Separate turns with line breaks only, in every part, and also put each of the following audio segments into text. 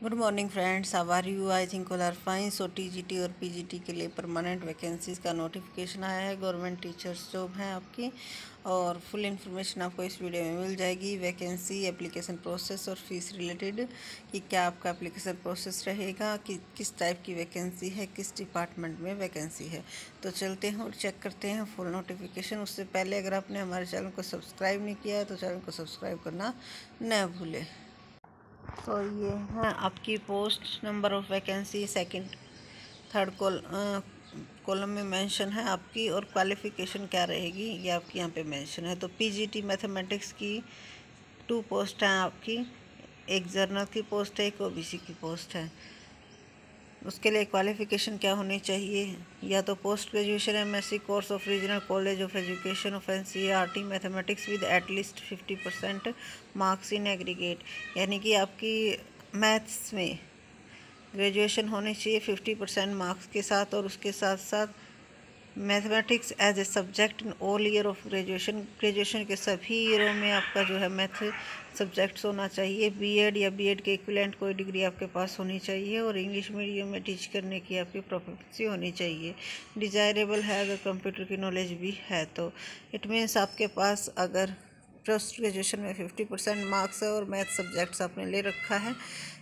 Good morning friends, how are you? I think all are fine. So TGT और PGT के लिए permanent vacancies का notification आया है। गवर्नमेंट टीचर्स जॉब हैं आपकी, और फुल इन्फॉर्मेशन आपको इस वीडियो में मिल जाएगी। वैकेंसी, एप्लीकेशन प्रोसेस और फीस रिलेटेड कि क्या आपका एप्लीकेशन प्रोसेस रहेगा, कि किस टाइप की वैकेंसी है, किस डिपार्टमेंट में वैकेंसी है। तो चलते हैं और चेक करते हैं फुल नोटिफिकेशन। उससे पहले अगर आपने हमारे चैनल को सब्सक्राइब नहीं किया है तो चैनल को सब्सक्राइब करना न भूलें। तो ये है आपकी post, number of vacancy, second third column में मेंशन है आपकी, और क्वालिफ़िकेशन क्या रहेगी ये आपकी यहाँ पे मेंशन है। तो पीजीटी मैथमेटिक्स की 2 पोस्ट हैं आपकी, एक जर्नल की पोस्ट है, एक ओबीसी की पोस्ट है। उसके लिए क्वालिफ़िकेशन क्या होनी चाहिए? या तो post graduation MSc course of regional college of education of NCERT mathematics with at least 50% marks in aggregate, यानी कि आपकी मैथ्स में ग्रेजुएशन होनी चाहिए 50% मार्क्स के साथ, और उसके साथ साथ mathematics as a subject in all year of graduation के सभी ईयरों में आपका जो है मैथ सब्जेक्ट्स होना चाहिए। बीएड या बीएड के इक्विवेलेंट कोई डिग्री आपके पास होनी चाहिए, और इंग्लिश मीडियम में टीच करने की आपकी प्रोफिशिएंसी होनी चाहिए। डिज़ायरेबल है अगर कंप्यूटर की नॉलेज भी है तो। इट मीन्स आपके पास अगर पोस्ट ग्रेजुएशन में 50% मार्क्स है और मैथ सब्जेक्ट्स आपने ले रखा है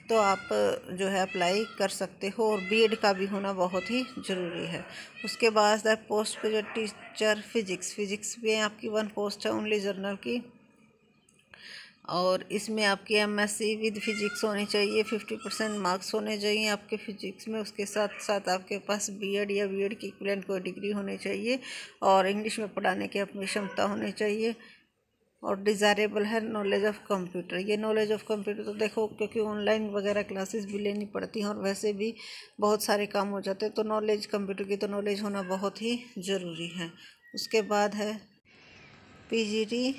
तो आप जो है अप्लाई कर सकते हो, और बीएड का भी होना बहुत ही ज़रूरी है। उसके बाद है पोस्ट ग्रेजुएट टीचर फिजिक्स में आपकी 1 पोस्ट है ओनली जर्नल की, और इसमें आपकी एमएससी विद फिजिक्स होनी चाहिए। 50% मार्क्स होने चाहिए आपके फिजिक्स में। उसके साथ साथ आपके पास बीएड या बीएड की इक्विवेलेंट कोई डिग्री होनी चाहिए, और इंग्लिश में पढ़ाने की अपनी क्षमता होनी चाहिए। और डिज़ायरेबल है नॉलेज ऑफ़ कंप्यूटर। ये नॉलेज ऑफ़ कंप्यूटर तो देखो, क्योंकि ऑनलाइन वगैरह क्लासेस भी लेनी पड़ती हैं और वैसे भी बहुत सारे काम हो जाते हैं, तो नॉलेज कंप्यूटर की तो नॉलेज होना बहुत ही ज़रूरी है। उसके बाद है पीजीटी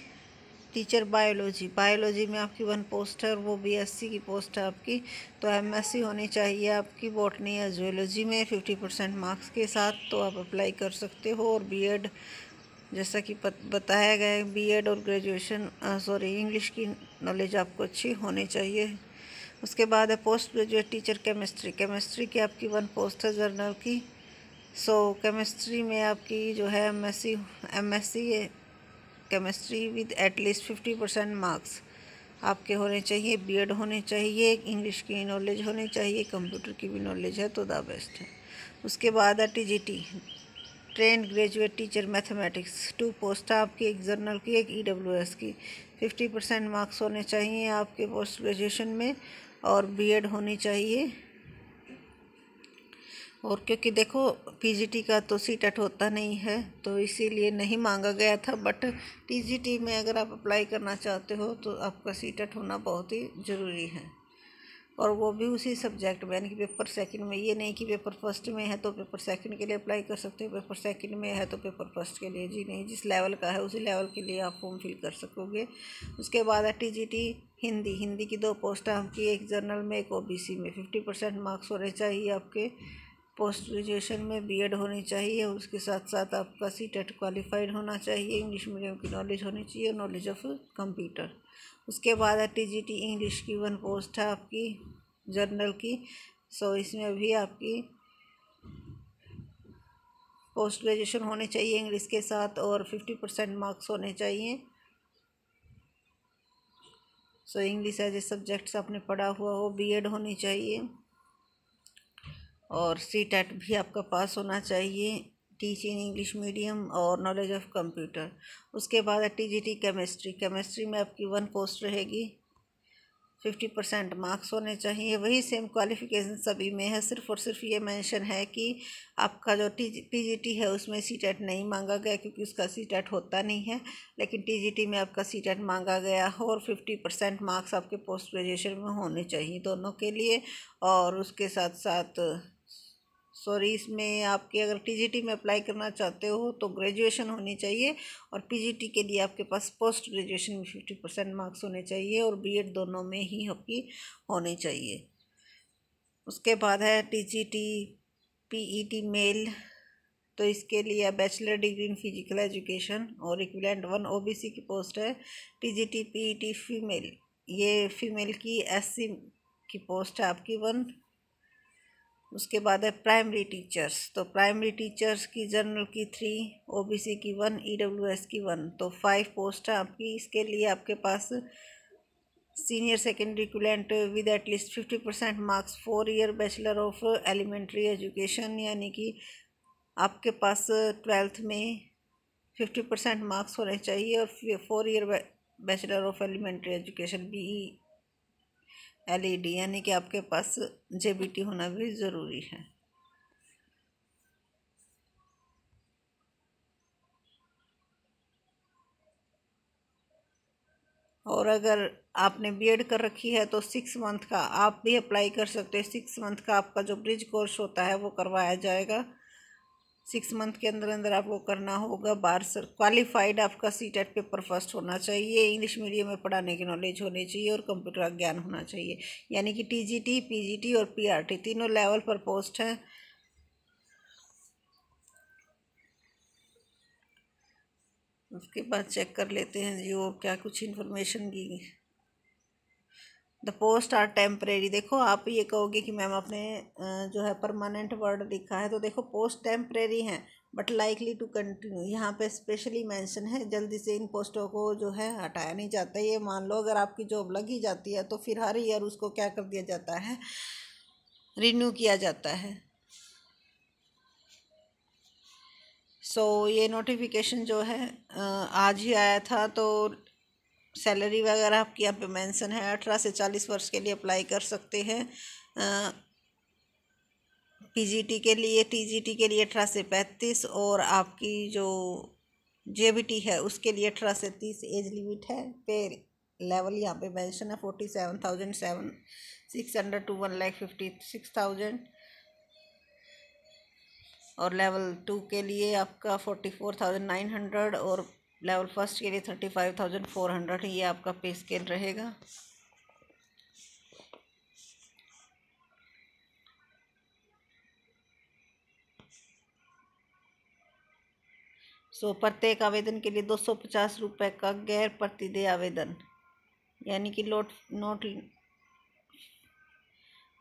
टीचर बायोलॉजी में आपकी 1 पोस्ट है, और वो बीएससी की पोस्ट है आपकी। तो एमएससी होनी चाहिए आपकी बॉटनी या जूलॉजी में 50% मार्क्स के साथ, तो आप अप्लाई कर सकते हो। और बीएड जैसा कि बताया गया है, बीएड और ग्रेजुएशन इंग्लिश की नॉलेज आपको अच्छी होनी चाहिए। उसके बाद है पोस्ट ग्रेजुएट टीचर केमिस्ट्री की आपकी 1 पोस्ट है जर्नल की। केमिस्ट्री में आपकी जो है MSc chemistry with at least 50% marks आपके होने चाहिए। बीएड होनी चाहिए, इंग्लिश की नॉलेज होनी चाहिए, कंप्यूटर की भी नॉलेज है तो द बेस्ट है। उसके बाद है TGT trained graduate teacher mathematics 2 post है आपकी, एक जर्नल की, एक ईडब्ल्यूएस की। 50% मार्क्स होने चाहिए आपके पोस्ट ग्रेजुएशन में, और बीएड होनी चाहिए। और क्योंकि देखो पीजीटी का तो सीटेट होता नहीं है तो इसीलिए नहीं मांगा गया था, बट टीजीटी में अगर आप अप्लाई करना चाहते हो तो आपका सीटेट होना बहुत ही ज़रूरी है, और वो भी उसी सब्जेक्ट में, यानी कि पेपर सेकंड में। ये नहीं कि पेपर फर्स्ट में है तो पेपर सेकंड के लिए अप्लाई कर सकते हो, पेपर सेकंड में है तो पेपर फर्स्ट के लिए जी नहीं, जिस लेवल का है उसी लेवल के लिए आप फॉर्म फिल कर सकोगे। उसके बाद है टीजीटी हिंदी की 2 पोस्ट है आपकी, एक जर्नल में, एक ओबीसी में। 50% मार्क्स होने चाहिए आपके। पोस्ट ग्रेजुएशन में बीएड होनी चाहिए, उसके साथ साथ आपका सीटेट क्वालिफाइड होना चाहिए, इंग्लिश मीडियम की नॉलेज होनी चाहिए, नॉलेज ऑफ कंप्यूटर। उसके बाद है टीजीटी इंग्लिश की 1 पोस्ट है आपकी जर्नल की। इसमें भी आपकी पोस्ट ग्रेजुएशन होनी चाहिए इंग्लिश के साथ, और 50% मार्क्स होने चाहिए। इंग्लिश एज ए सब्जेक्ट्स आपने पढ़ा हुआ हो, बीएड होनी चाहिए, और सीटेट भी आपका पास होना चाहिए, टीचिंग इंग्लिश मीडियम और नॉलेज ऑफ कंप्यूटर। उसके बाद है टीजीटी केमिस्ट्री में आपकी 1 पोस्ट रहेगी। 50% मार्क्स होने चाहिए, वही सेम क्वालिफ़िकेशन सभी में है। सिर्फ और सिर्फ ये मेंशन है कि आपका जो पीजीटी है उसमें सीटेट नहीं मांगा गया, क्योंकि उसका सीटेट होता नहीं है, लेकिन टीजीटी में आपका सीटेट मांगा गया है, और 50% मार्क्स आपके पोस्ट ग्रेजुएशन में होने चाहिए दोनों के लिए। और उसके साथ साथ इसमें आपके अगर टीजीटी में अप्लाई करना चाहते हो तो ग्रेजुएशन होनी चाहिए, और पीजीटी के लिए आपके पास पोस्ट ग्रेजुएशन में 50% मार्क्स होने चाहिए, और बीएड दोनों में ही आपकी होनी चाहिए। उसके बाद है टीजीटी पीईटी मेल, तो इसके लिए bachelor degree in physical education, और इक्विवेलेंट 1 ओबीसी की पोस्ट है। टीजीटी पीईटी फीमेल, ये फीमेल की एससी की पोस्ट है आपकी 1। उसके बाद है प्राइमरी टीचर्स, तो प्राइमरी टीचर्स की जनरल की 3, ओबीसी की 1, ईडब्ल्यूएस की 1, तो 5 पोस्ट है आपकी। इसके लिए आपके पास senior secondary equivalent with at least 50% marks 4 year bachelor of elementary education, यानी कि आपके पास 12th में 50% मार्क्स होने चाहिए और 4 year bachelor of elementary education BELED, यानी कि आपके पास JBT होना भी ज़रूरी है। और अगर आपने बीएड कर रखी है तो 6 मंथ का आप भी अप्लाई कर सकते हैं। 6 मंथ का आपका जो ब्रिज कोर्स होता है वो करवाया जाएगा। 6 मंथ के अंदर अंदर आपको करना होगा। बार सर क्वालिफाइड आपका CTET पेपर फर्स्ट होना चाहिए, इंग्लिश मीडियम में पढ़ाने की नॉलेज होनी चाहिए और कंप्यूटर का ज्ञान होना चाहिए, यानी कि TGT, PGT और PRT तीनों लेवल पर पोस्ट हैं। उसके बाद चेक कर लेते हैं जी और क्या कुछ इन्फॉर्मेशन की। द पोस्ट आर टेम्परेरी, देखो आप ये कहोगे कि मैम आपने जो है परमानेंट वर्ड लिखा है, तो देखो पोस्ट टेम्परेरी हैं बट लाइकली टू कंटिन्यू, यहाँ पे स्पेशली मेंशन है। जल्दी से इन पोस्टों को जो है हटाया नहीं जाता। ये मान लो अगर आपकी जॉब लगी जाती है तो फिर हर ईयर उसको क्या कर दिया जाता है, रिन्यू किया जाता है। ये नोटिफिकेशन जो है आज ही आया था। तो सैलरी वगैरह आपकी यहाँ पे मेंशन है। 18 से 40 वर्ष के लिए अप्लाई कर सकते हैं। PGT के लिए, TGT के लिए 18 से 35 और आपकी जो JBT है उसके लिए 18 से 30 एज लिमिट है। पे लेवल यहाँ पे मेंशन है 47,600 to 1,56,000 और लेवल 2 के लिए आपका 44,900 और लेवल फर्स्ट के लिए 35,400। ये आपका पे स्केल रहेगा। प्रत्येक आवेदन के लिए 250 रुपये का गैर प्रतिदेय आवेदन, यानी कि नोट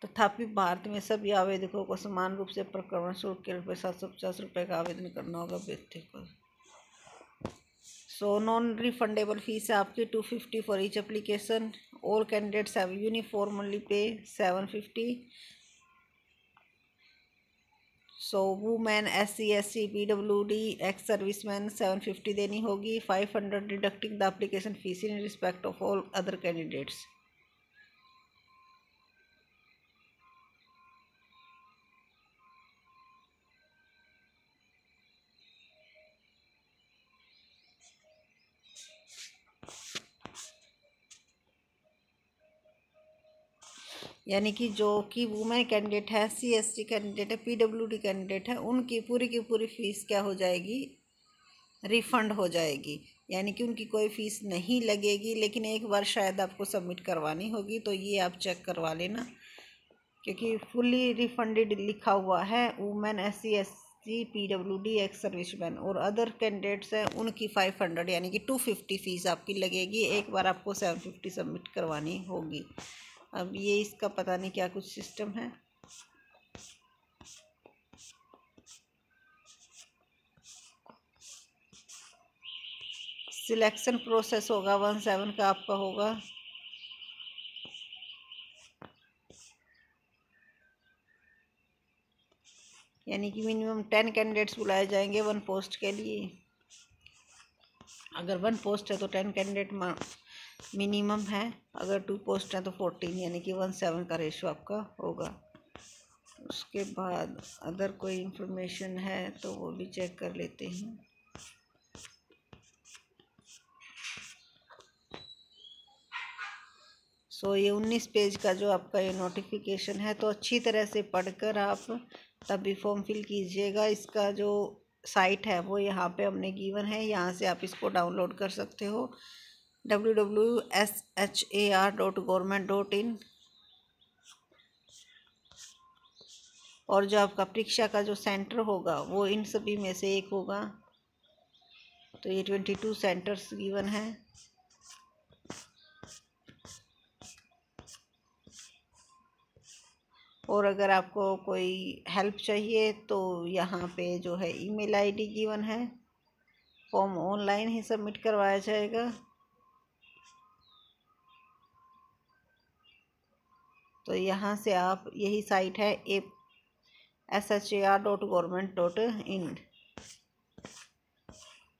तथापि भारत में सभी आवेदकों को समान रूप से प्रकरण शुल्क के रुपये 750 रुपये का आवेदन करना होगा व्यक्ति को। नॉन रिफंडेबल फीस है आपकी 250 for each application. All candidates have uniformly पे 750। Women, SC, ST, PWD, ex serviceman 750 देनी होगी। 500 deducting the application fees in respect of all other candidates. यानी कि जो कि वुमेन कैंडिडेट है, SC, ST कैंडिडेट है, PWD कैंडिडेट है, उनकी पूरी की पूरी फीस क्या हो जाएगी, रिफ़ंड हो जाएगी। यानी कि उनकी कोई फ़ीस नहीं लगेगी, लेकिन एक बार शायद आपको सबमिट करवानी होगी, तो ये आप चेक करवा लेना, क्योंकि फुली रिफंडेड लिखा हुआ है। Women, SC, ST, PWD, ex serviceman और अदर कैंडिडेट्स हैं उनकी 500 यानी कि 250 फ़ीस आपकी लगेगी। एक बार आपको 750 सबमिट करवानी होगी। अब ये इसका पता नहीं क्या कुछ सिस्टम है। सिलेक्शन प्रोसेस होगा 17 का आपका होगा। यानी कि मिनिमम 10 कैंडिडेट्स बुलाए जाएंगे 1 पोस्ट के लिए। अगर 1 पोस्ट है तो 10 कैंडिडेट मिनिमम है, अगर 2 पोस्ट है तो 14, यानी कि 1:7 का रेशो आपका होगा। उसके बाद अदर कोई इंफॉर्मेशन है तो वो भी चेक कर लेते हैं। ये 19 पेज का जो आपका ये नोटिफिकेशन है, तो अच्छी तरह से पढ़कर आप तभी फॉर्म फिल कीजिएगा। इसका जो साइट है वो यहाँ पे हमने गिवन है, यहाँ से आप इसको डाउनलोड कर सकते हो www.shar.government.in। और जो आपका परीक्षा का जो सेंटर होगा वो इन सभी में से एक होगा। तो ये 22 सेंटर्स गिवन है। और अगर आपको कोई हेल्प चाहिए तो यहाँ पे जो है ईमेल आईडी गिवन है। फॉर्म ऑनलाइन ही सबमिट करवाया जाएगा। तो यहाँ से आप, यही साइट है shar.government.in,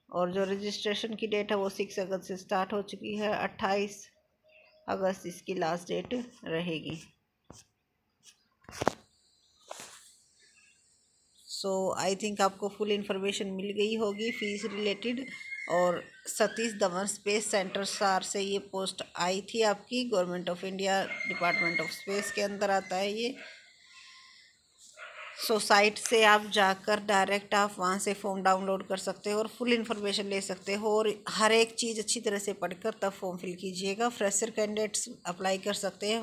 और जो रजिस्ट्रेशन की डेट है वो 6 अगस्त से स्टार्ट हो चुकी है। 28 अगस्त इसकी लास्ट डेट रहेगी। सो आई थिंक आपको फुल इंफॉर्मेशन मिल गई होगी फ़ीस रिलेटेड। और सतीश धवन स्पेस सेंटर सार से ये पोस्ट आई थी आपकी। Government of India department of space के अंदर आता है ये। सो साइट से आप जाकर डायरेक्ट आप वहाँ से फॉर्म डाउनलोड कर सकते हो और फुल इन्फॉर्मेशन ले सकते हो, और हर एक चीज़ अच्छी तरह से पढ़कर तब फॉर्म फिल कीजिएगा। फ्रेशर कैंडिडेट्स अप्लाई कर सकते हैं।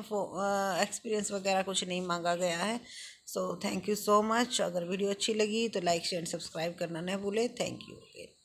एक्सपीरियंस वगैरह कुछ नहीं मांगा गया है। So thank you so much. अगर वीडियो अच्छी लगी तो लाइक शेयर सब्सक्राइब करना न भूलें। Thank you.